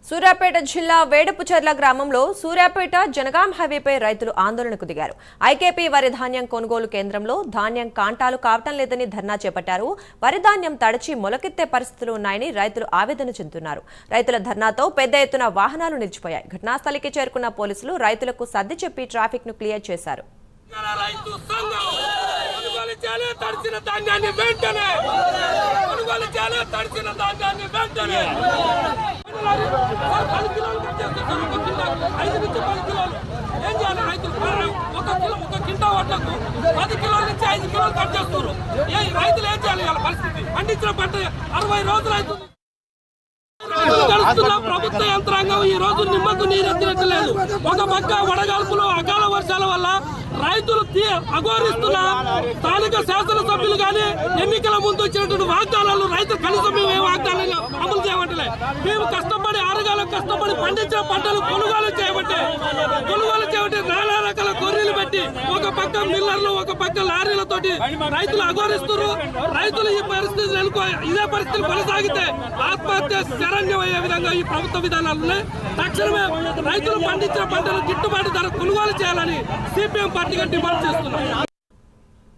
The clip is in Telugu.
సూర్యాపేట జిల్లా వేడపుచర్ల గ్రామంలో సూర్యాపేట జనగాం హైవేపై రైతులు ఆందోళనకు దిగారు. ఐకేపీ వరి ధాన్యం కొనుగోలు కేంద్రంలో ధాన్యం కాంటాలు కావటం లేదని ధర్నా చేపట్టారు. వరి ధాన్యం తడిచి మొలకెత్తే పరిస్థితులు ఉన్నాయని రైతులు ఆవేదన చెందుతున్నారు. రైతుల ధర్నాతో పెద్ద ఎత్తున వాహనాలు నిలిచిపోయాయి. ఘటనాస్థలికి చేరుకున్న పోలీసులు రైతులకు సర్ది చెప్పి ట్రాఫిక్ ను క్లియర్ చేశారు. పండించిన పంట 60 రోజులు అవుతుంది. ప్రభుత్వ యంత్రాంగం ఈ రోజు నిమ్మకు నీరెత్తినట్లేదు. ఒక పక్క వడగాల్పులు అకాల వర్షాల వల్ల రైతులు అఘోరిస్తున్న స్థానిక శాసనసభ్యులు కానీ ఎన్నికల ముందు వచ్చినటువంటి వాగ్దానాలు రైతులు కనీసం మేము ఏ వాగ్దానాలు అమలు చేయబట్టలే. మేము కష్టపడి ఆరుగాలం కష్టపడి పండించిన పంటలు కొనుగోలు చేయబట్టే నానా రకాల గొర్రెలు పెట్టి ఒక పక్క మిల్లర్లు ఒక పక్క లారీలతోటి రైతులు అఘోరిస్తున్నారు. రైతులు ఈ పరిస్థితి ఇదే పరిస్థితులు కొనసాగితే ఆత్మహత్య శరణ్యం అయ్యే విధంగా ఈ ప్రభుత్వ విధానాలు తక్షణమే రైతులు పండించిన పంటలు గిట్టుబాటు ధర కొనుగోలు చేయాలని సిపిఎం పార్టీగా డిమాండ్ చేస్తున్నాం.